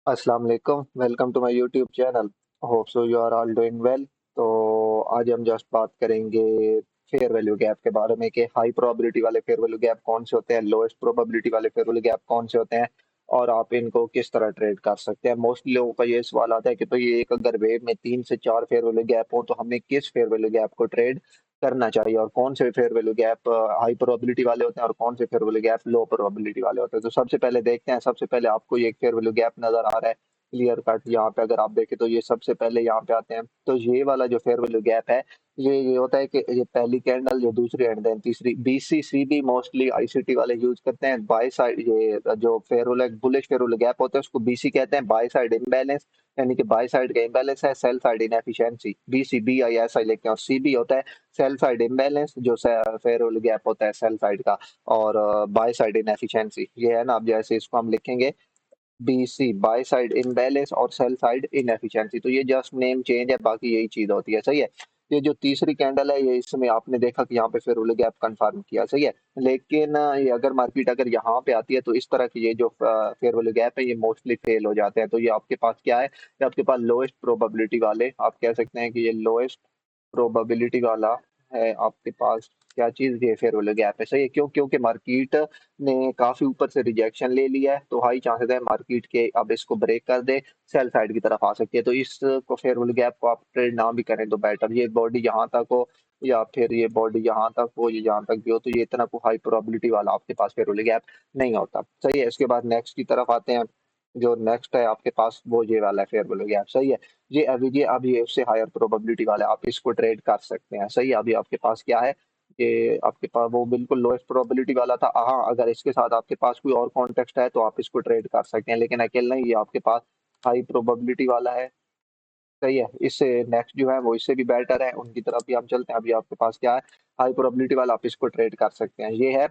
अस्सलाम वालेकुम, welcome to my YouTube channel. Hope so you are all doing well. तो आज हम जस्ट बात करेंगे फेयर वैल्यू गैप के बारे में कि हाई प्रोबेबिलिटी वाले फेयर वैल्यू गैप कौन से होते हैं, लोएस्ट प्रोबेबिलिटी वाले फेयर वैल्यू गैप कौन से होते हैं और आप इनको किस तरह ट्रेड कर सकते हैं। मोस्टली लोगों का ये सवाल आता है कि तो ये एक अगर वेव में 3 से 4 फेयर वैल्यू गैप हो तो हमें किस फेयर वैल्यू गैप को ट्रेड करना चाहिए और कौन से fair value gap high probability वाले होते हैं और कौन से फेयर वैल्यू गैप लो प्रोबेबिलिटी वाले होते हैं। तो सबसे पहले देखते हैं, सबसे पहले आपको ये एक फेयर वैल्यू गैप नजर आ रहा है क्लियर कट। यहाँ पे अगर आप देखें तो ये सबसे पहले यहाँ पे आते हैं, तो ये वाला जो फेयर वैल्यू गैप है ये होता है कि ये पहली कैंडल, जो दूसरी एंड देन तीसरी, बीसीसीबी मोस्टली आईसीटी वाले यूज करते हैं। बाय साइड ये जो fair value bullish fair value gap होता है उसको बीसी कहते हैं, बाय साइड इम्बैलेंस, यानी कि बाय साइड का इम्बैलेंस है, सेल साइड इनएफिशिएंसी, बीसीबी आई ऐसा ही लिखते हैं। और सीबी होता है सेल साइड इम्बैलेंस, जो फेयर वैल्यू गैप होता है सेल साइड का, और बाय साइड इनएफिशिएंसी ये है ना। अब जैसे इसको हम लिखेंगे बीसी, बाय साइड इम्बैलेंस और सेल साइड इनएफिशिएंसी, तो ये जस्ट नेम चेंज है, बाकी यही चीज होती है। सही है। ये जो तीसरी कैंडल है ये इसमें आपने देखा कि यहाँ पे फिर वैल्यू गैप कंफर्म किया। सही है। लेकिन ये अगर मार्केट अगर यहाँ पे आती है तो इस तरह की ये जो फेयर वैल्यू गैप है ये मोस्टली फेल हो जाते हैं। तो ये आपके पास क्या है, ये आपके पास लोएस्ट प्रोबेबिलिटी वाले, आप कह सकते हैं कि ये लोएस्ट प्रोबेबिलिटी वाला है आपके पास। क्या चीज, ये फेयर वैल्यू गैप है। सही है। क्यों? क्योंकि मार्केट ने काफी ऊपर से रिजेक्शन ले लिया है तो हाई चांसेस है मार्केट के अब इसको ब्रेक कर दे, सेल साइड की तरफ आ सकती है। तो इस को फेयर वैल्यू गैप को आप ट्रेड ना भी करें तो बेटर, ये बॉडी यहाँ तक हो या फिर ये बॉडी यहाँ तक हो, ये जहाँ तक भी हो, तो ये इतना को हाई प्रोबेबिलिटी वाला आपके पास फेयर वैल्यू गैप नहीं होता। सही है। इसके बाद नेक्स्ट की तरफ आते हैं। जो नेक्स्ट है आपके पास वो ये वाला है फेयर वैल्यू गैप। सही है। ये उससे हायर प्रोबेबिलिटी वाला है, आप इसको ट्रेड कर सकते हैं। सही है। अभी आपके पास क्या है, कि आपके पास वो बिल्कुल लोएस्ट प्रोबेबिलिटी वाला था। हाँ, अगर इसके साथ आपके पास कोई और कॉन्टेक्स्ट है तो आप इसको ट्रेड कर सकते हैं, लेकिन अकेला नहीं, ये आपके पास हाई प्रोबेबिलिटी वाला है। सही है। इससे नेक्स्ट जो है वो इससे भी बेटर है, उनकी तरफ भी हम चलते हैं। अभी आपके पास क्या है, हाई प्रोबेबिलिटी वाला, आप इसको ट्रेड कर सकते हैं। ये है,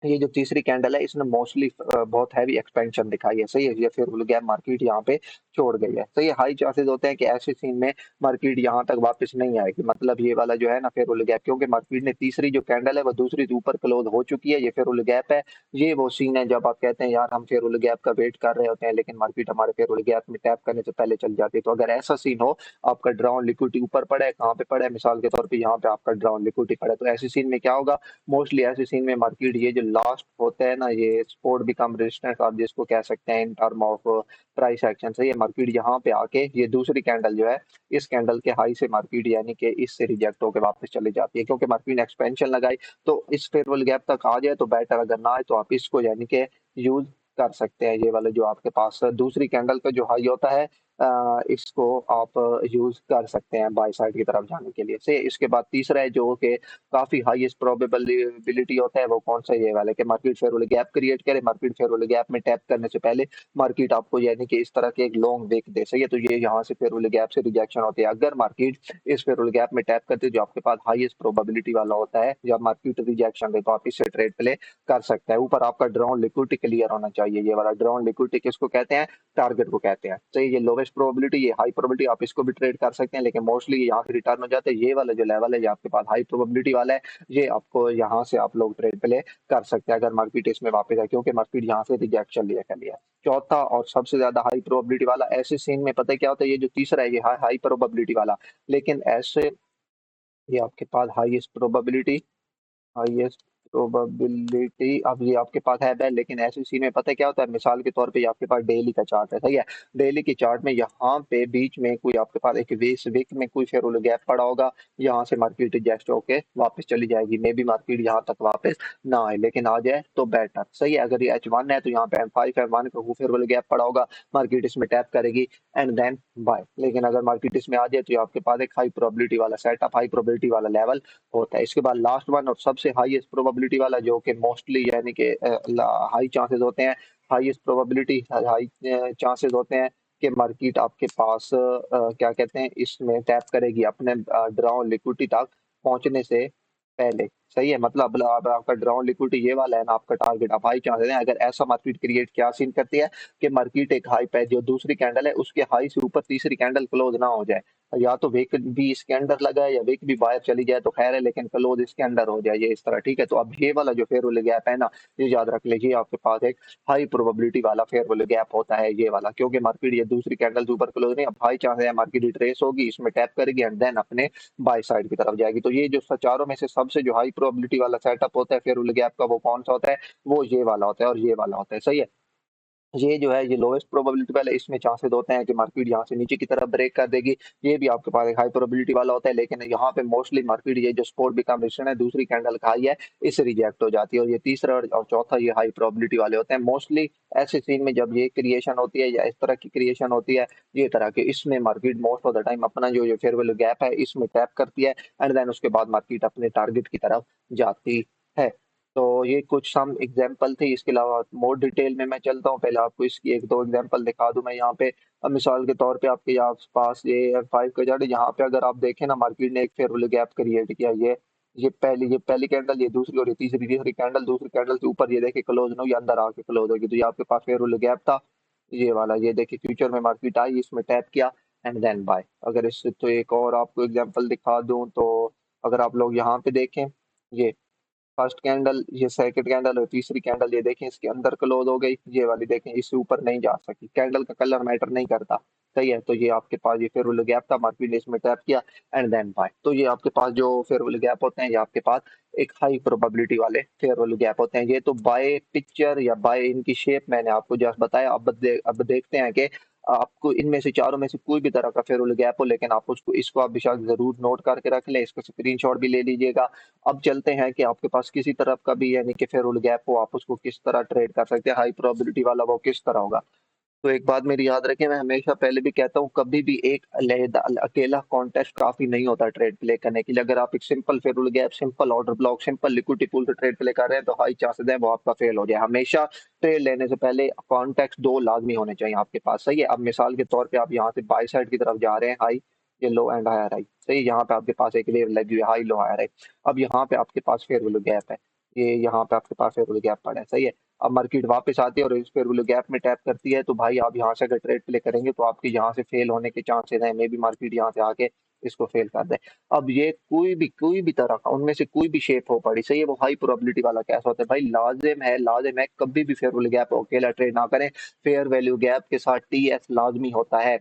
ये जो तीसरी कैंडल है इसने मोस्टली बहुत हैवी एक्सपेंशन दिखाई है। सही है। ये फिर गैप मार्केट यहाँ पे छोड़ गई है। सही है। हाई चांसेस होते हैं कि ऐसे सीन में मार्केट यहाँ तक वापस नहीं आएगी, मतलब ये वाला जो है ना फेयर गैप, क्योंकि मार्केट ने तीसरी जो कैंडल है वो दूसरी से ऊपर क्लोज हो चुकी है, ये फेयर गैप है। ये वो सीन है जब आप कहते हैं यार हम फेयर गैप का वेट कर रहे होते हैं लेकिन मार्केट हमारे फेयर गैप में टैप करने से पहले चल जाती है। तो अगर ऐसा सीन हो, आपका ड्राउन लिक्विडिटी ऊपर पड़ा है, कहाँ पे पड़ा है, मिसाल के तौर पे यहाँ पे आपका ड्राउन लिक्विडिटी पड़ा है, तो ऐसे सीन में क्या होगा, मोस्टली ऐसे सीन में मार्केट ये जो लास्ट होता है ना, ये सपोर्ट बिकम रेजिस्टेंस आप जिसको कह सकते हैं in term of price action. सही है। मार्केट यहाँ पे आके ये दूसरी कैंडल जो है, इस कैंडल के हाई से मार्केट यानी कि इससे रिजेक्ट होकर वापस चली जाती है, क्योंकि मार्केट ने एक्सपेंशन लगाई। तो इस फेयरवेल गैप तक आ जाए तो बेटर, अगर ना आए तो आप इसको यानी कि यूज कर सकते हैं। ये वाला जो आपके पास दूसरी कैंडल का जो हाई होता है, इसको आप यूज कर सकते हैं बाय साइड की तरफ जाने के लिए से। इसके बाद तीसरा है जो कि काफी हाईएस्ट प्रोबेबिलिटी होता है, वो कौन सा, ये वाला कि मार्केट फेयर गैप क्रिएट करे, मार्केट फेयर गैप में टैप करने से पहले मार्केट आपको यानी कि इस तरह के एक लॉन्ग विक दे। सही है। तो ये यहाँ से फेयर गैप से रिजेक्शन होती है। अगर मार्केट इस फेयर गैप में टैप करती है जो आपके पास हाईएस्ट प्रोबेबिलिटी वाला होता है, जब मार्केट रिजेक्शन दे तो आप इससे ट्रेड प्ले कर सकते हैं। ऊपर आपका ड्रॉन लिक्विडिटी क्लियर होना चाहिए। ये वाला ड्रॉन लिक्विडिटी किसको कहते हैं, टारगेट को कहते हैं। तो ये लोवेस्ट प्रोबेबिलिटी, ये हाई प्रोबेबिलिटी, आप इसको भी ट्रेड कर सकते हैं, लेकिन मोस्टली यहाँ से रिटर्न हो जाते हैं। ये वाला जो लेवल है ये आपके पास हाई प्रोबेबिलिटी वाला है, ये आपको यहाँ से आप लोग ट्रेड प्ले कर सकते हैं अगर मार्केट इसमें वापस है, क्योंकि मार्केट यहाँ से रिजेक्शन लिया कर लिया। चौथा और सबसे ज्यादा हाई प्रोबेबिलिटी वाला ऐसे सीन में पता है क्या होता है, ये जो तीसरा है ये हाई प्रोबेबिलिटी वाला, लेकिन ऐसे ये आपके पास हाईएस्ट प्रोबेबिलिटी, अब ये आपके पास है, लेकिन ऐसे सीन में पता है क्या होता है, मिसाल के तौर पे ये आपके पास डेली का चार्ट है। सही है। डेली की चार्ट में यहाँ पे बीच में कोई आपके पास एक वीस वीक में कोई फेयर गैप पड़ा होगा, यहाँ से मार्केट एडजस्ट होके वापस चली जाएगी। मे बी मार्केट यहाँ तक वापस ना आए, लेकिन आ जाए तो बेटर। सही है। अगर ये H1 है तो यहाँ पे M5 M1 का फेयर गैप पड़ा होगा, मार्केट इसमें टैप करेगी एंड देन बाय। लेकिन अगर मार्केट इसमें आ जाए तो ये आपके पास एक हाई प्रोबेबिलिटी वाला सेटअप, हाई प्रोबेबिलिटी वाला लेवल होता है। इसके बाद लास्ट वन और सबसे हाईएस्ट प्रोबेबिलिटी वाला जो कि मोस्टली यानी कि हाई चांसेस होते हैं, हाईएस्ट प्रोबेबिलिटी हाई चांसेस होते हैं कि मार्केट आपके पास क्या कहते हैं इसमें टैप करेगी अपने ड्राउन लिक्विडिटी तक पहुंचने से पहले। सही है। मतलब अब आपका ड्राउन लिक्विडिटी ये वाला है ना आपका टारगेट, अब हाई चांसेस है अगर ऐसा मार्केट क्रिएट क्या सीन करती है कि मार्केट एक हाई पे जो दूसरी कैंडल है उसके हाई से ऊपर तीसरी कैंडल क्लोज ना हो जाए, या तो विक भी इसके अंडर लगा है या विक भी बाहर चली जाए तो खैर है, लेकिन क्लोज इसके अंडर हो जाए ये इस तरह, ठीक है। तो अब ये वाला जो फेयर वैल्यू गैप है ना, ये याद रख लीजिए आपके पास एक हाई प्रोबेबिलिटी वाला फेयर वैल्यू गैप होता है ये वाला, क्योंकि मार्केट ये दूसरी कैंडल ऊपर क्लोज नहीं, अब हाई चांस है मार्केट रिट्रेस होगी, इसमें टैप करेगी एंड देन अपने बाय साइड की तरफ जाएगी। तो ये जो चारों में से सबसे जो हाई प्रोबेबिलिटी वाला सेटअप होता है फेयर वैल्यू गैप का, वो कौन सा होता है? वो ये वाला होता है और ये वाला होता है, सही है। ये जो है ये लोएस्ट प्रोबेबिलिटी वाला है, इसमें चांसेस होते हैं कि मार्केट यहाँ से नीचे की तरफ ब्रेक कर देगी। ये भी आपके पास एक हाई प्रोबेबिलिटी वाला होता है, लेकिन यहाँ पे मोस्टली मार्केट ये जो सपोर्ट बिकम रेजिस्टेंस है, दूसरी कैंडल का हाई है, इससे रिजेक्ट हो जाती है। और ये तीसरा और चौथा ये हाई प्रोबेबिलिटी वाले होते हैं मोस्टली ऐसे सीन में, जब ये क्रिएशन होती है या इस तरह की क्रिएशन होती है, ये तरह के, इसमें market most of the time अपना जो ये फेयर वैल्यू गैप है इसमें टैप करती है एंड देन उसके बाद मार्केट अपने टारगेट की तरफ जाती है। तो ये कुछ सम एग्जांपल थे, इसके अलावा मोर डिटेल में मैं चलता हूँ। पहले आपको इसकी एक दो एग्जांपल दिखा दूं मैं यहाँ पे। अब मिसाल के तौर पे आपके यहाँ पास ये F5 का चार्ट है, यहाँ पे अगर आप देखें ना, मार्केट ने एक फेयर वैल्यू गैप क्रिएट किया। ये पहली कैंडल, ये दूसरी और ये तीसरी तीसरी कैंडल, दूसरी कैंडल से ऊपर ये देखिए क्लोज ना, ये अंदर आके क्लोज होगी, तो ये आपके पास फेयर वैल्यू गैप था ये वाला। ये देखिए फ्यूचर में मार्केट आई, इसमें टैप किया एंड देन बाय। अगर इससे तो एक और आपको एग्जाम्पल दिखा दूं, तो अगर आप लोग यहाँ पे देखें, ये फर्स्ट कैंडल, ये सेकंड कैंडल और तीसरी कैंडल, ये देखें इसके अंदर क्लोज हो गई, ये वाली देखें इससे ऊपर नहीं जा सकी। कैंडल का कलर मैटर नहीं करता, सही है। तो ये आपके पास ये फेयर वैल्यू गैप था, मार्केट ने इसमें टैप किया एंड देन बाय। तो ये आपके पास जो फेयर वैल्यू गैप होते हैं, ये आपके पास एक हाई प्रोबेबिलिटी वाले फेयर वैल्यू गैप होते हैं। ये तो बाय पिक्चर या बाय इनकी शेप मैंने आपको जस्ट बताया। अब देखते हैं कि आपको इनमें से चारों में से कोई भी तरह का फेयर वैल्यू गैप हो, लेकिन आप उसको इसको आप बेशक जरूर नोट करके रख लें, इसका स्क्रीनशॉट भी ले लीजिएगा। अब चलते हैं कि आपके पास किसी तरफ का भी यानी कि फेयर वैल्यू गैप हो, आप उसको किस तरह ट्रेड कर सकते हैं, हाई प्रोबेबिलिटी वाला वो किस तरह होगा। तो एक बात मेरी याद रखें, मैं हमेशा पहले भी कहता हूँ, कभी भी एक अलहदा अकेला कॉन्टेस्ट काफी नहीं होता ट्रेड प्ले करने के लिए। अगर आप एक simple fair value gap, simple order block, simple liquidity pool से ट्रेड प्ले कर रहे हैं, तो हाई चांसेस है वो आपका फेल हो जाए। हमेशा ट्रेड लेने से पहले कॉन्टेक्स्ट दो लाजमी होने चाहिए आपके पास, सही है। अब मिसाल के तौर पे आप यहाँ से बाई साइड की तरफ जा रहे हैं, हाई, ये लो एंड हायर हाई, सही है। यहाँ पे आपके पास एक वेव लगी हुई है, हाई लो हायर हाई। अब यहाँ पे आपके पास फेयर वैल्यू गैप है, ये यहाँ पे आपके पास फेयर वैल्यू गैप पड़ा है, सही है। अब मार्केट वापस आती है और इस फेयर वैल्यू गैप में टैप करती है, तो भाई आप यहाँ से अगर ट्रेड प्ले करेंगे तो आपके यहाँ से फेल होने के चांसेस हैं, मे बी मार्केट यहाँ से आके इसको फेल कर दे। अब ये कोई भी तरह का, उनमें से कोई भी शेप हो पड़ी, सही है, वो हाई प्रोबेबिलिटी वाला कैसा होता है भाई? लाजिम है कभी भी फेयर वैल्यू गैप अकेला ट्रेड ना करें। फेयर वैल्यू गैप के साथ TS लाजमी होता है,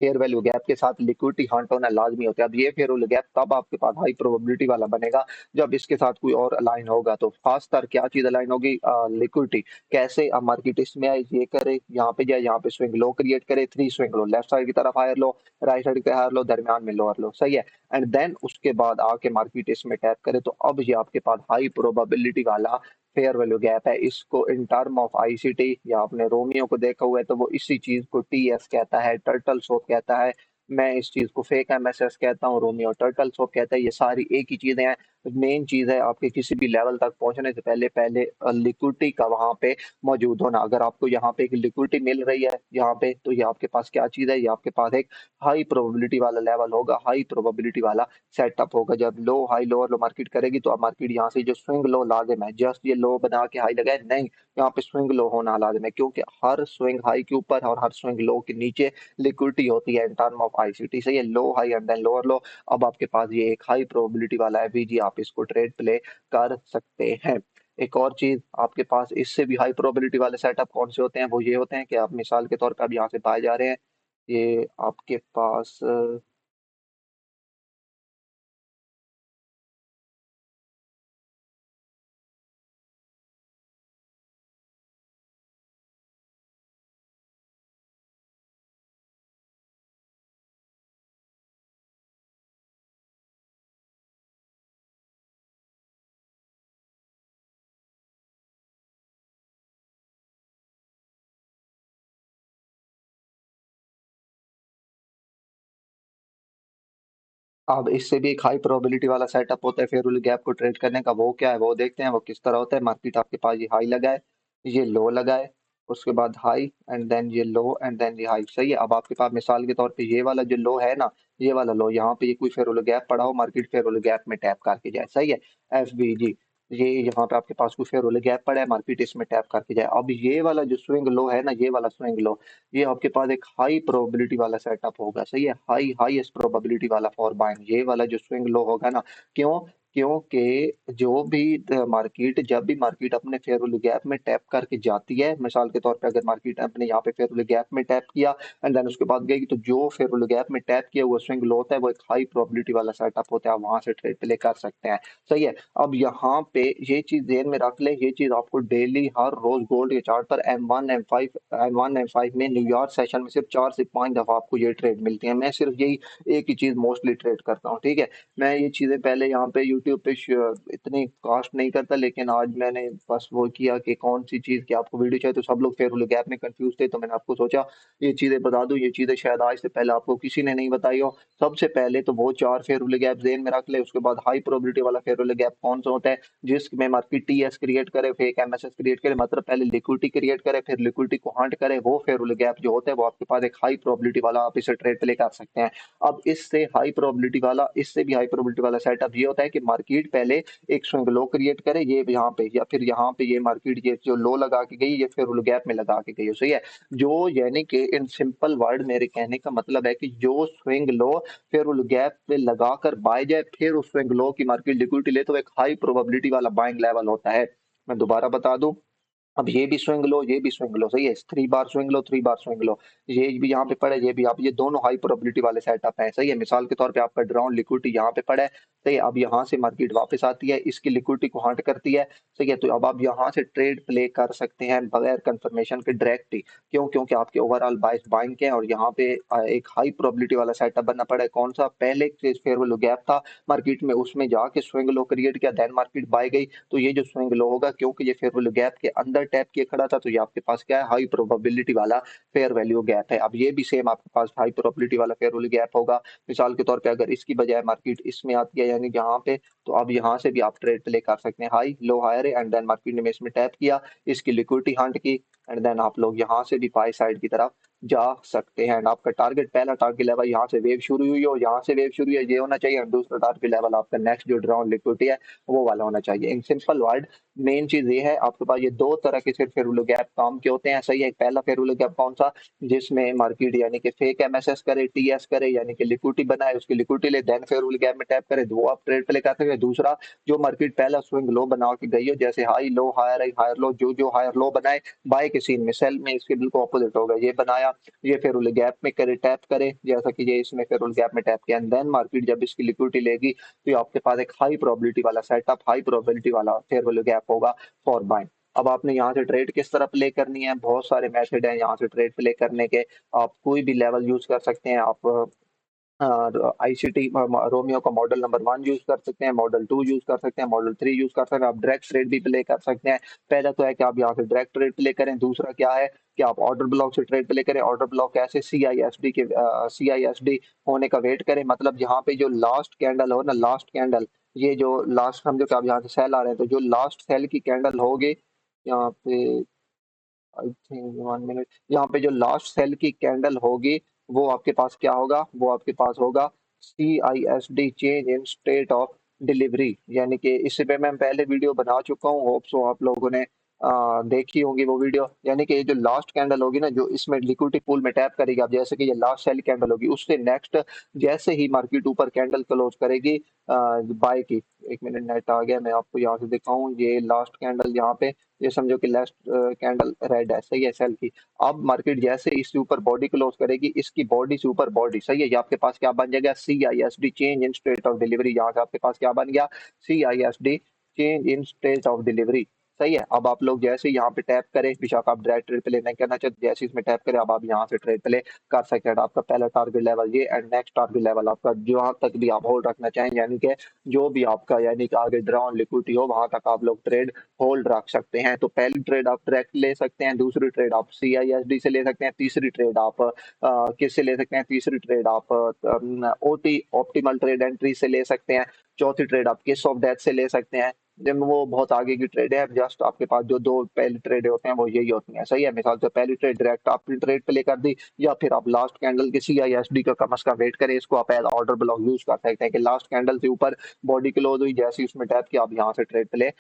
फेयर वैल्यू गैप के साथ लिक्विडिटी हंट होना लाजमी होता है। अब ये फेयर वैल्यू गैप तब आपके पास हाई प्रोबेबिलिटी वाला बनेगा जब इसके साथ कोई और अलाइन होगा। तो खासकर क्या चीज अलाइन होगी? लिक्विडिटी। कैसे? अब मार्केट इसमें आए, ये करे, यहाँ पे जाए, यहाँ पे स्विंग लो क्रिएट करे, three swing low, left side की तरफ हायर लो, राइट साइड पे हायर लो, दरमियान में लोअर लो, सही है। एंड देन उसके बाद आके मार्केट इसमें टैप करे, तो अब ये आपके पास हाई प्रोबेबिलिटी वाला फेयर वैल्यू गैप है। इसको इन टर्म ऑफ आईसीटी या आपने रोमियो को देखा हुआ है तो वो इसी चीज को TS कहता है, टर्टल सोप कहता है। मैं इस चीज को फेक एमएसएस कहता हूँ, रोमियो टर्टल सोप कहता है। ये सारी एक ही चीजें हैं। मेन चीज है आपके किसी भी लेवल तक पहुंचने से पहले पहले लिक्विडिटी का वहां पे मौजूद होना। अगर आपको यहाँ पे एक लिक्विडिटी मिल रही है यहाँ पे, तो ये आपके पास क्या चीज है? ये आपके पास एक हाई प्रोबेबिलिटी वाला लेवल होगा, हाई प्रोबेबिलिटी वाला सेटअप होगा। जब लो हाई लोअर लो मार्केट करेगी, तो अब मार्केट यहाँ से जो स्विंग लो लाजिम है, जस्ट ये लो बना के हाई लगाए नहीं, यहाँ पे स्विंग लो होना लाजिम है, क्योंकि हर स्विंग हाई के ऊपर और हर स्विंग लो के नीचे लिक्विडिटी होती है इन टर्म ऑफ आईसीटी से। ये low high and then lower low. अब आपके पास ये एक हाई प्रोबेबिलिटी वाला है बीजी, आप इसको ट्रेड प्ले कर सकते हैं। एक और चीज आपके पास इससे भी हाई प्रोबेबिलिटी वाले सेटअप कौन से होते हैं? वो ये होते हैं कि आप मिसाल के तौर पर आप यहाँ से पाए जा रहे हैं, ये आपके पास अब इससे भी एक हाई प्रोबेबिलिटी वाला सेटअप होता है फेयर वैल्यू गैप को ट्रेड करने का। वो क्या है वो देखते हैं, वो किस तरह होता है। मार्केट आपके पास ये हाई लगाए, ये लो लगाए, उसके बाद हाई एंड देन ये लो एंड देन ये हाई, सही है। अब आपके पास मिसाल के तौर पे ये वाला जो लो है ना, ये वाला लो, यहाँ पे ये कोई फेयर वैल्यू गैप पड़ा हो, मार्केट फेयर वैल्यू गैप में टैप करके जाए, सही है, FBG। ये यहाँ पे आपके पास कुछ शेयर गैप पड़ा है, मार्केट इसमें टैप करके जाए। अब ये वाला जो स्विंग लो है ना, ये वाला स्विंग लो, ये आपके पास एक हाई प्रोबेबिलिटी वाला सेटअप होगा, सही है, हाईएस्ट प्रोबेबिलिटी वाला फॉर बाइंग, ये वाला जो स्विंग लो होगा ना। क्यों? क्योंकि जो भी मार्केट, जब भी मार्केट अपने फेयर वैल्यू गैप में टैप करके जाती है, मिसाल के तौर पे अगर मार्केट अपने यहाँ पे फेयर वैल्यू गैप में टैप किया एंड देन उसके बाद गई, तो जो फेयर वैल्यू गैप में टैप किया हुआ स्विंग लो होता है वो एक हाई प्रोबेबिलिटी वाला सेटअप होता है, आप वहां से ट्रेड प्ले कर सकते हैं, सही है। अब यहाँ पे ये चीज ध्यान में रख ले, ये चीज आपको डेली हर रोज गोल्ड के चार्ट पर एम वन एम फाइव में न्यूयॉर्क सेशन में सिर्फ 4 से 5 दफा आपको ये ट्रेड मिलती है। मैं सिर्फ यही एक ही चीज मोस्टली ट्रेड करता हूँ, ठीक है। मैं ये चीजें पहले यहाँ पे यूट्यूब पे इतनी कास्ट नहीं करता, लेकिन आज मैंने बस वो किया कि कौन सी चीज की आपको वीडियो चाहिए, तो सब लोग फेयर गैप में कंफ्यूज थे, तो मैंने आपको सोचा ये चीजें बता दूं। ये चीजें शायद आज से पहले आपको किसी ने नहीं बताई हो। सबसे पहले तो वो 4 फेयर गैप जेन में रख ले। उसके बाद हाई प्रोबेबिलिटी वाला फेयर गैप कौन सा होता है? जिसमें मार्केट टीएस क्रिएट करे, फेक एमएसएस क्रिएट करे, मतलब पहले लिक्विडिटी क्रिएट करे फिर लिक्विडिटी को हंट करे, वो फेयर गैप जो होता है वो आपके पास एक हाई प्रोबेबिलिटी वाला, आप इसे ट्रेड प्ले कर सकते हैं। अब इससे हाई प्रोबेबिलिटी वाला, इससे भी हाई प्रोबेबिलिटी वाला सेटअप ये होता है कि मार्केट पहले एक स्विंग लो क्रिएट करे, ये यहाँ पे या फिर यहाँ पे, ये मार्केट ये जो लो लगा के गई, ये फेयर गैप में लगा के गई है, सही है। जो यानी कि इन सिंपल वर्ड मेरे कहने का मतलब है कि जो स्विंग लो फिर वो गैप पे लगाकर बाय जाए, फिर उस स्विंग लो की मार्केट लिक्विडिटी ले, तो एक हाई प्रोबेबिलिटी वाला बाइंग लेवल होता है। मैं दोबारा बता दूं, अब ये भी स्विंग लो, ये भी स्विंग लो, सही है, 3 बार स्विंग लो, 3 बार स्विंग लो, ये भी यहाँ पे पड़ा है, ये भी, आप ये दोनों हाई प्रोबेबिलिटी वाले सेटअप है, सही है। मिसाल के तौर पे आपका ड्राउन लिक्विडिटी यहाँ पे पड़ा है, सही है। अब यहाँ से मार्केट वापस आती है, इसकी लिक्विडिटी को हंट करती है, सही है। तो अब आप यहाँ से ट्रेड प्ले कर सकते हैं बगैर कंफर्मेशन के डायरेक्ट ही। क्यों? क्योंकि आपके ओवरऑल बाइस बाइंग के हैं, और यहाँ पे एक हाई प्रोबेबिलिटी वाला सेटअप बनना पड़ा है। कौन सा? पहले फेयर वैल्यू गैप था मार्केट में, उसमें जाके स्विंग लो क्रिएट किया, देन मार्केट बाय गई, तो ये जो स्विंग लो होगा, क्योंकि ये फेयर वैल्यू गैप के अंदर टैप किए खड़ा था, तो ये आपके पास क्या है? हाई प्रोबेबिलिटी वाला फेयर वैल्यू गैप है। अब ये भी सेम आपके पास हाई प्रोबेबिलिटी वाला फेयर वैल्यू गैप होगा। मिसाल के तौर पे अगर इसकी बजाय मार्केट इसमें आती है, यानी यहाँ पे, तो अब यहाँ से भी आप ट्रेड प्ले कर सकते हैं, हाई लो हायर है, एंड देन मार्केट ने इसमें टैप किया, इसकी लिक्विडिटी हंट की, एंड देन आप लोग यहाँ से भी बाय साइड की तरफ जा सकते हैं। एंड आपका टारगेट, पहला टारगेट लेवल यहाँ से वेव शुरू हुई हो, यहाँ से वेव शुरू है, ये होना चाहिए, और दूसरा टारगेट लेवल आपका नेक्स्ट जो ड्राउन लिक्विडिटी है वो वाला होना चाहिए। इन सिंपल वर्ड मेन चीज ये है, आपके पास ये दो तरह के सिर्फ फेयर गैप काम के होते हैं, सही है। पहला फेयर गैप कौन सा? जिसमें मार्केट यानी कि फेक एमएसएस करे, टीएस करे, यानी कि लिक्विडिटी बनाए, उसकी लिक्विडिटी ले, देन फेयर गैप में टैप करे, वो आप ट्रेड प्ले कर सकते हैं। दूसरा, जो मार्केट पहला स्विंग लो बना के गई हो, जैसे high low higher, higher low, जो जो हायर लो बनाए बाय के सीन में, सेल में इसके बिल्कुल ऑपोजिट होगा, ये बनाया, ये फेयर गैप में करे, टैप करे, जैसा कि ये इसमें फेयर गैप में टैप किया, एंड देन मार्केट जब इसकी लिक्विडिटी लेगी, तो ये आपके पास एक हाई प्रोबेबिलिटी वाला सेटअप, हाई प्रोबेबिलिटी वाला फेयर वैल्यू गैप होगा फॉर बाइंग। अब आपने यहाँ से ट्रेड किस तरह प्ले करनी है? बहुत सारे मेथड हैं यहाँ से ट्रेड प्ले करने के। आप कोई भी लेवल यूज कर सकते हैं। आप आईसीटी रोमियो का मॉडल नंबर 1 यूज कर सकते हैं, मॉडल 2 यूज कर सकते हैं, मॉडल 3 यूज कर सकते हैं, आप डायरेक्ट ट्रेड भी प्ले कर सकते हैं। पहला तो है कि आप यहाँ से डायरेक्ट ट्रेड प्ले करें। दूसरा क्या है कि आप ऑर्डर ब्लॉक से ट्रेड प्ले करें। ऑर्डर ब्लॉक कैसे? सी आई एस डी होने का वेट करें, मतलब यहाँ पे जो लास्ट कैंडल हो ना, लास्ट कैंडल, ये जो लास्ट, समझो कि आप यहाँ से सेल आ रहे हैं, तो जो लास्ट सेल की कैंडल होगी यहाँ पे, आई थिंक 1 मिनट, यहाँ पे जो लास्ट सेल की कैंडल होगी, वो आपके पास क्या होगा? वो आपके पास होगा CISD, change in state of delivery. यानी कि इससे पे मैं पहले वीडियो बना चुका हूँ, होप सो आप लोगों ने देखी होंगी वो वीडियो। यानी कि ये जो लास्ट कैंडल होगी ना, जो इसमें लिक्विडिटी पूल में टैप करेगी, आप जैसे कि ये लास्ट सेल कैंडल होगी, उससे नेक्स्ट जैसे ही मार्केट ऊपर कैंडल क्लोज करेगी बाय की, 1 मिनट, नेट आ गया, मैं आपको यहाँ से दिखाऊं, ये लास्ट कैंडल यहाँ पे, ये समझो कि लास्ट कैंडल रेड है, सही है, सेल की। अब मार्केट जैसे इसके ऊपर बॉडी क्लोज करेगी, इसकी बॉडी से ऊपर बॉडी, सही है, ये आपके पास क्या बन जाएगा? CISD, change in state of delivery. यहाँ से आपके पास क्या बन गया? CISD, change in state of delivery, सही है। अब आप लोग जैसे यहाँ पे टैप करें, बेशक आप डायरेक्ट ट्रेड प्ले नहीं करना चाहते, जैसे इसमें टैप करें, अब आप यहाँ से ट्रेड प्ले कर सकते हैं। आपका पहला टारगेट लेवल ये, एंड नेक्स्ट टारगेट लेवल आपका जहाँ तक भी आप होल्ड रखना चाहें, यानी कि जो भी आपका, यानी कि आगे ड्रॉन लिक्विडिटी हो, वहां तक आप लोग ट्रेड होल्ड रख सकते हैं। तो पहली ट्रेड आप डायरेक्ट ले सकते हैं, दूसरी ट्रेड आप CISD से ले सकते हैं, तीसरी ट्रेड आप किससे ले सकते हैं? तीसरी ट्रेड आप OT, ऑप्टिमल ट्रेड एंट्री से ले सकते हैं। चौथी ट्रेड आप किस ऑफ डेथ से ले सकते हैं। जब वो बहुत आगे की ट्रेड है, जस्ट आपके पास जो दो पहली ट्रेड होते हैं वो यही होती हैं, सही है। मिसाल से पहली ट्रेड डायरेक्ट आपने ट्रेड प्ले कर दी, या फिर आप लास्ट कैंडल के CISD का कम से कम वेट करें, इसको आप एज ऑर्डर ब्लॉक यूज कर सकते हैं कि लास्ट कैंडल से ऊपर बॉडी क्लोज हुई, जैसे ही उसमें टैप किया, आप यहाँ से ट्रेड प्ले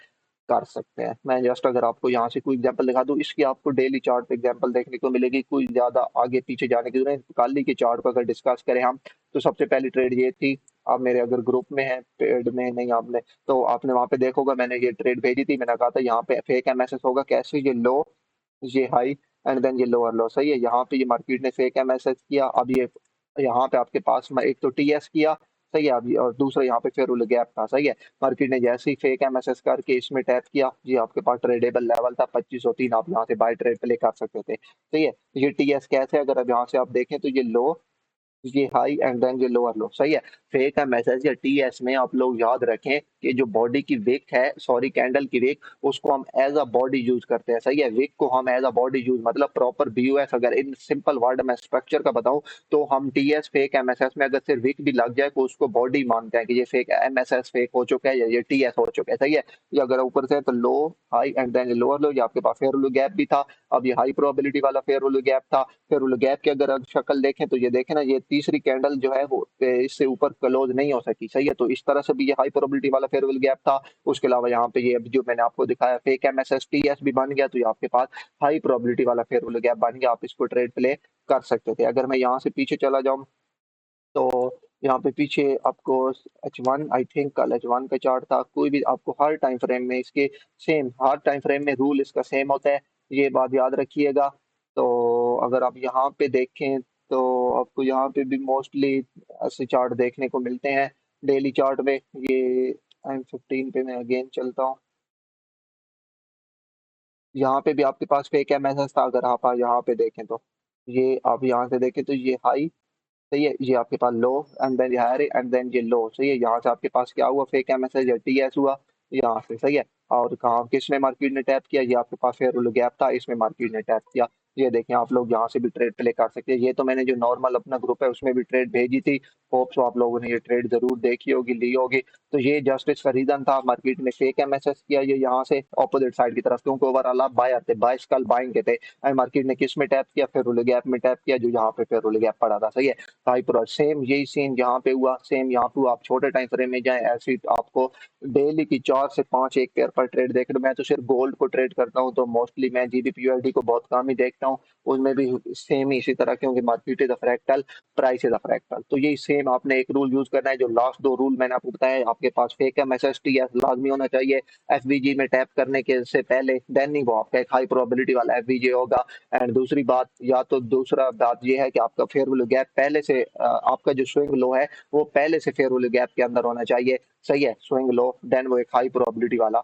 कर सकते हैं। मैं जस्ट अगर आपको यहाँ से कोई एग्जांपल दिखा दूं, इसकी आपको डेली चार्ट पे एग्जांपल देखने को मिलेगी, कोई ज्यादा आगे पीछे जाने की जरूरत नहीं। कल के चार्ट को अगर डिस्कस करें हम, तो सबसे पहली ट्रेड ये थी। आप मेरे अगर ग्रुप में है, पेड में नहीं आपने, तो आपने वहां पे देखोगा मैंने ये ट्रेड भेजी थी। मैंने कहा था यहाँ पे फेक एमएसएस होगा, कैसे ये लो, ये हाई एंड देन ये लोअर लो, सही है। यहाँ पे ये मार्केट ने फेक एमएसएस किया। अब ये यहाँ पे आपके पास में एक तो टीएस किया, सही है। अभी और दूसरा यहाँ पे फेयरवैल्यू गैप था, सही है। मार्केट ने जैसे ही फेक एमएसएस करके इसमें टैप किया, जी आपके पास ट्रेडेबल लेवल था 2503, आप यहाँ से बाय ट्रेड प्ले कर सकते थे, सही है। ये टीएस कैसे, अगर अब यहाँ से आप देखें तो ये लो, ये हाई एंड देन ये लोअर लो, सही है। फेक है मैसेज या टीएस में आप लोग याद रखें कि जो बॉडी की विक है, सॉरी कैंडल की विक, उसको हम एज अ बॉडी यूज करते हैं, सही है। विक को हम एज अ बॉडी यूज मतलब प्रॉपर बीयूएस, अगर इन सिंपल वर्ड में स्ट्रक्चर का बताऊं, तो हम टीएस फेक एमएसएस में अगर सिर्फ विक भी लग जाए तो उसको बॉडी मानते हैं कि ये फेक एमएसएस फेक हो चुका है या ये टीएस हो चुका है, सही है। ये अगर ऊपर से तो low high and then lower low, ये आपके पास फेयर वैल्यू गैप भी था। अब ये हाई प्रोबेबिलिटी वाला फेयर वैल्यू गैप था। फिर गैप की अगर आप शक्ल देखें तो ये देखें ना, ये तीसरी कैंडल जो है वो इससे ऊपर क्लोज नहीं हो सकी, सही है। तो इस तरह से भी ये हाई प्रोबेबिलिटी वाला फेयरवेल गैप था। उसके अलावा यहाँ पे ये अभी जो मैंने आपको दिखाया फेक एमएसएसटीएस भी बन गया, तो ये आपके पास हाई प्रोबेबिलिटी वाला फेयरवेल गैप बन गया, आप इसको ट्रेड प्ले कर सकते थे। अगर मैं यहाँ से पीछे चला जाऊँ, तो यहाँ पे पीछे आपको H1, आई थिंक कल H1 का चार्ट था। कोई भी आपको हर टाइम फ्रेम में इसके सेम, हर टाइम फ्रेम में रूल इसका सेम होता है, ये बात याद रखिएगा। तो अगर आप यहाँ पे देखें तो आपको यहाँ पे भी मोस्टली ऐसे चार्ट देखने को मिलते हैं डेली चार्ट में। ये M15 पे मैं अगेन चलता हूँ, यहाँ पे भी आपके पास फेक एमएसएस था। अगर आप यहाँ पे देखें तो ये आप यहाँ से देखें तो ये हाई, सही है, ये आपके पास लो एंड देन ये हायर एंड देन ये लो, सही है। यहाँ से आपके पास क्या हुआ, फेक एमएसएस या टीएस हुआ यहाँ से, सही है। और कहाँ किसमें मार्केट ने टैप किया, ये आपके पास फेयर वैल्यू गैप था, इसमें मार्केट ने टैप किया। ये देखें, आप लोग यहाँ से भी ट्रेड प्ले कर सकते हैं। ये तो मैंने जो नॉर्मल अपना ग्रुप है उसमें भी ट्रेड भेजी थी। होप सो आप लोगों ने ये ट्रेड जरूर देखी होगी, ली होगी। तो ये जस्ट इसका रीजन था, मार्केट ने फेक एमएसएस किया ये यहाँ से ऑपोजिट साइड की तरफ, क्योंकि ओवरऑल आप बायर थे, बाय कल बाइंग के थे। एंड मार्केट ने किस में टैप किया, फेयर वैल्यू गैप में टैप किया, जो यहाँ पे फेयर वैल्यू गैप पड़ा था, सही है। हाइपर सेम यही सीन यहाँ पे हुआ, सेम यहाँ पे हुआ। आप छोटे टाइम फ्रेम में जाएं, ऐसी आपको डेली की 4 से 5 एक पेयर पर ट्रेड देख रहे। मैं तो सिर्फ गोल्ड को ट्रेड करता हूँ, तो मोस्टली मैं जीबीपीयूएसडी को बहुत कम ही देखता हूँ। उसमें भी सेम ही इसी तरह, क्योंकि market is a fractal, price is a fractal. तो यही सेम आपने एक रूल यूज करना है, जो लास्ट 2 रूल मैंने आपको बताया। आपके पास फेक एमएसएसटी लाजमी होना चाहिए एफबीजी में टैप करने के से पहले, देन ही वो आपका एक हाई प्रोबेबिलिटी वाला एफबीजी होगा। एंड दूसरी बात, या तो दूसरा बात ये है कि आपका फेयर वैल्यू गैप पहले से आपका जो स्विंग लो है वो पहले से फेयर वैल्यू गैप के अंदर होना चाहिए, सही है। स्विंग लो देन वो एक हाई प्रोबेबिलिटी वाला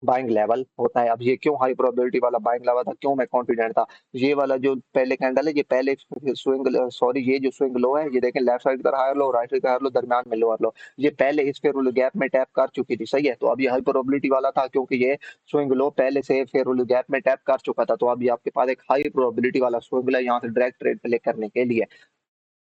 बाइंग लेवल होता है। अब ये क्यों हाई प्रोबेबिलिटी वाला बाइंग लेवल था, क्यों मैं कॉन्फिडेंट था, ये वाला जो पहले कैंडल है, ये पहले स्विंग, सॉरी ये जो स्विंग लो है, ये देखें लेफ्ट साइड का हायर लो, राइट साइड का हायर लो, दरमियान में लोअर लो, ये पहले इस फेयर वैल्यू गैप में टैप कर चुकी थी, सही है। तो अब ये हाई प्रोबेबिलिटी वाला था, क्योंकि ये स्विंग लो पहले से फेयर वैल्यू गैप में टैप कर चुका था। तो अब ये आपके पास एक हाई प्रोबेबिलिटी वाला स्विंग है यहाँ से डायरेक्ट ट्रेड प्ले करने के लिए।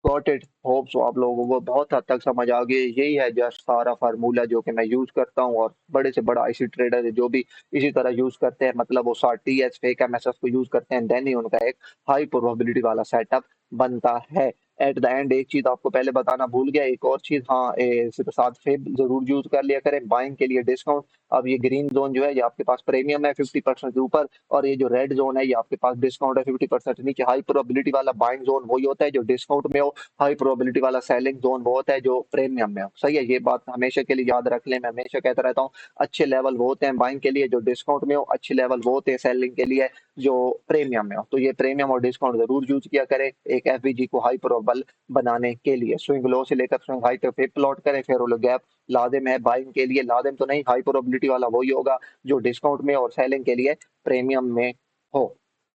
गॉट इट, होप सो आप लोगों को बहुत हद तक समझ आ गई। यही है जस्ट सारा फार्मूला जो कि मैं यूज करता हूँ, और बड़े से बड़ा ऐसी ट्रेडर है जो भी इसी तरह यूज करते हैं, मतलब वो टीएस फेक एमएसएस को यूज करते हैं, देन ही उनका एक हाई प्रोबेबिलिटी वाला सेटअप बनता है। एट द एंड एक चीज आपको पहले बताना भूल गया, एक और चीज, हाँ इसके साथ फेब जरूर यूज कर लिया करें बाइंग के लिए डिस्काउंट। अब ये ग्रीन जोन जो है ये आपके पास प्रीमियम है 50% के ऊपर, और ये जो रेड जोन है ये आपके पास डिस्काउंट है 50% नीचे। हाई प्रोबेबिलिटी वाला बाइंग जोन वही होता है जो डिस्काउंट में हो, हाई प्रोबेबिलिटी वाला सेलिंग जोन वो होता है जो प्रीमियम में हो, सही है। ये बात हमेशा के लिए याद रख लें, मैं हमेशा कहता रहता हूँ। अच्छे लेवल वो होते हैं बाइंग के लिए जो डिस्काउंट में हो, अच्छे लेवल वो होते हैं सेलिंग के लिए जो प्रीमियम में हो। तो ये प्रीमियम और डिस्काउंट जरूर यूज किया करें एक एफवीजी को हाई प्रोबल बनाने के लिए। स्विंग लो से लेकर स्विंग हाई तक फिर प्लॉट करें, फिर वो गैप लाजिम है बाइंग के लिए, लाजिम तो नहीं, हाई प्रोबेबिलिटी वाला वही होगा जो डिस्काउंट में और सेलिंग के लिए प्रीमियम में हो।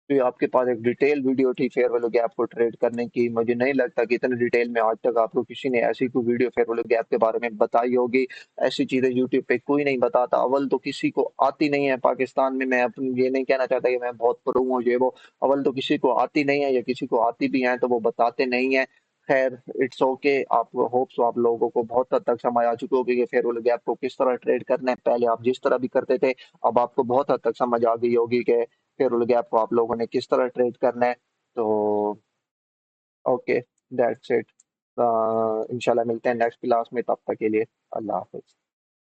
तो ये आपके पास एक डिटेल वीडियो थी फेयर वैल्यू गैप को ट्रेड करने की। मुझे नहीं लगता कि इतने डिटेल में आज तक आपको किसी ने ऐसी कोई वीडियो फेयर वैल्यू गैप के बारे में बताई होगी। ऐसी चीजें यूट्यूब पे कोई नहीं बताता, अव्वल तो किसी को आती नहीं है पाकिस्तान में। मैं अपनी ये नहीं कहना चाहता कि मैं बहुत प्रो हूँ ये वो, अव्वल तो किसी को आती नहीं है, या किसी को आती भी है तो वो बताते नहीं है। खैर इट्स ओके, आप होप्स आप लोगों को बहुत हद तक समझ आ चुकी होगी कि फेयर वैल्यू गैप को किस तरह ट्रेड करना है। पहले आप जिस तरह भी करते थे, अब आपको बहुत हद तक समझ आ गई होगी कि फेयर गैप को आप लोगों ने किस तरह ट्रेड करना है। तो ओके, दैट्स इट। इंशाल्लाह मिलते हैं नेक्स्ट क्लास में, तब तक के लिए अल्लाह हाफिज।